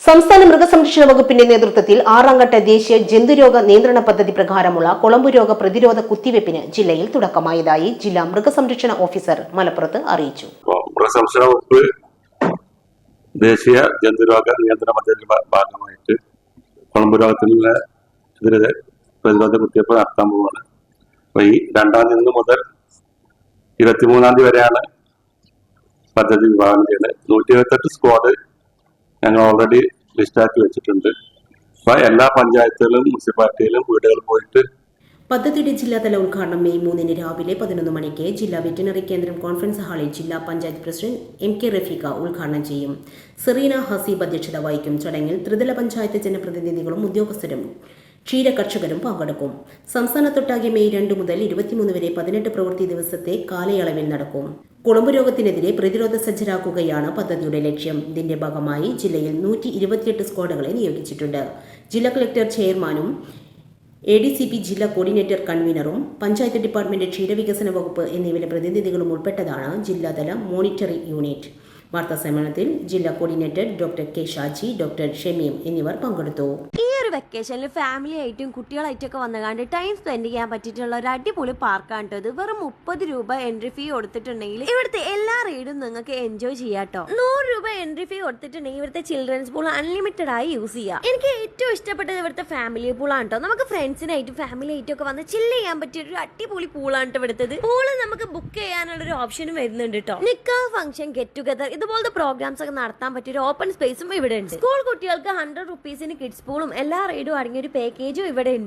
സംസ്ഥാന മൃഗസംരക്ഷണ വകുപ്പിന്റെ നേതൃത്വത്തിൽ 6ാം ഘട്ട ദേശീയ ജന്തുരോഗ നിയന്ത്രണ പദ്ധതി പ്രകാരമുള്ള കുളമ്പ് രോഗ പ്രതിരോധ കുത്തിവയ്പ്പിന് ജില്ലയിൽ തുടക്കമായതായി ജില്ലാ മൃഗസംരക്ഷണ ഓഫീസർ മലപ്പുറത്ത് അറിയിച്ചു. മൃഗസംരക്ഷണ വകുപ്പ് ദേശീയ ജന്തുരോഗ നിയന്ത്രണ പദ്ധതി ഭാഗമായിട്ട് കുളമ്പ് രോഗത്തിനെതിരെ പ്രതിരോധ കുത്തിവയ്പ്പ് നടത്താൻ പോവുകയാണ്. അപ്പോൾ ഈ 2ാം തീയതി മുതൽ 23ാം തീയതി വരെയാണ് പദ്ധതി വിഭാവനം ചെയ്യുന്നത്. 128 സ്ക്വാഡ് ഞങ്ങൾ ഓൾറെഡി ലിസ്റ്റാക്കി വെച്ചിട്ടുണ്ട്. അപ്പൊ എല്ലാ പഞ്ചായത്തുകളും മുനിസിപ്പാലിറ്റിയിലും വീടുകളിൽ പോയിട്ട് പദ്ധതിയുടെ ജില്ലാതല ഉദ്ഘാടനം മെയ് 3 രാവിലെ 11 മണിക്ക് ജില്ലാ വെറ്റിനറി കേന്ദ്രം കോൺഫറൻസ് ഹാളിൽ ജില്ലാ പഞ്ചായത്ത് പ്രസിഡന്റ് MK റഫീഖ ഉദ്ഘാടനം ചെയ്യും. സെറീന ഹസീബ് അധ്യക്ഷത വഹിക്കും. ചടങ്ങിൽ ത്രിതല പഞ്ചായത്ത് ജനപ്രതിനിധികളും ഉദ്യോഗസ്ഥരും ക്ഷീര കർഷകരും പങ്കെടുക്കും. സംസ്ഥാനത്തൊട്ടാകെ മെയ് 2 മുതൽ 23 വരെ 18 പ്രവൃത്തി ദിവസത്തെ കാലയളവിൽ നടക്കും. കുളമ്പ് രോഗത്തിനെതിരെ പ്രതിരോധ സജ്ജരാക്കുകയാണ് പദ്ധതിയുടെ ലക്ഷ്യം. ഇതിന്റെ ഭാഗമായി ജില്ലയിൽ 128 സ്ക്വാഡുകളെ നിയോഗിച്ചിട്ടുണ്ട്. ജില്ലാ കളക്ടർ ചെയർമാനും ADCP ജില്ലാ കോർഡിനേറ്റർ കൺവീനറും പഞ്ചായത്ത് ഡിപ്പാർട്ട്മെന്റ് ക്ഷീരവികസന വകുപ്പ് എന്നിവയിലെ പ്രതിനിധികളും ഉൾപ്പെട്ടതാണ് ജില്ലാതല മോണിറ്ററിംഗ് യൂണിറ്റ്. വാർത്താ സമ്മേളനത്തിൽ ജില്ലാ coordinator doctor K Shaji, doctor Shameem എന്നിവർ പങ്കെടുത്തു. ഈ ഒരു വെക്കേഷനിൽ ഫാമിലി ആയിട്ടും കുട്ടികളായിട്ടൊക്കെ വന്നുകൊണ്ട് ടൈം സ്പെൻഡ് ചെയ്യാൻ പറ്റിയിട്ടുള്ള ഒരു അടിപൊളി പാർക്കാണ് ഇത്. വെറും 30 രൂപ എൻട്രി ഫീ കൊടുത്തിട്ടുണ്ടെങ്കിൽ ഇവിടുത്തെ എല്ലാ റൈഡും നിങ്ങൾക്ക് എൻജോയ് ചെയ്യാട്ടോ. 100 രൂപ എൻട്രി ഫീ കൊടുത്തിട്ടുണ്ടെങ്കിൽ ഇവിടുത്തെ ചിൽഡ്രൻസ് പൂൾ അൺലിമിറ്റഡ് ആയി യൂസ് ചെയ്യാം. എനിക്ക് ഏറ്റവും ഇഷ്ടപ്പെട്ടത് ഇവിടുത്തെ ഫാമിലി പൂളാണ് കേട്ടോ. നമുക്ക് ഫ്രണ്ട്സിനായിട്ടും ഫാമിലി ആയിട്ടും ഒക്കെ വന്ന് ചില്ല് ചെയ്യാൻ പറ്റിയ ഒരു അടിപൊളി പൂളാണ് ഇവിടുത്തത്. പൂള് നമുക്ക് ബുക്ക് ചെയ്യാനുള്ള ഒരു ഓപ്ഷനും വരുന്നുണ്ട് കേട്ടോ. നിക്കാഹ് ഫംഗ്ഷൻ, ഗെറ്റ് ടുഗദർ ഇതുപോലത്തെ പ്രോഗ്രാംസ് ഒക്കെ നടത്താൻ പറ്റിയ ഒരു ഓപ്പൺ സ്പേസും ഇവിടെ ഉണ്ട്. സ്കൂൾ കുട്ടികൾക്ക് 100 റുപ്പീസിന് കിഡ്സ് പൂളും എല്ലാ റൈഡും അടങ്ങിയ ഒരു പാക്കേജും ഇവിടെ ഉണ്ട്.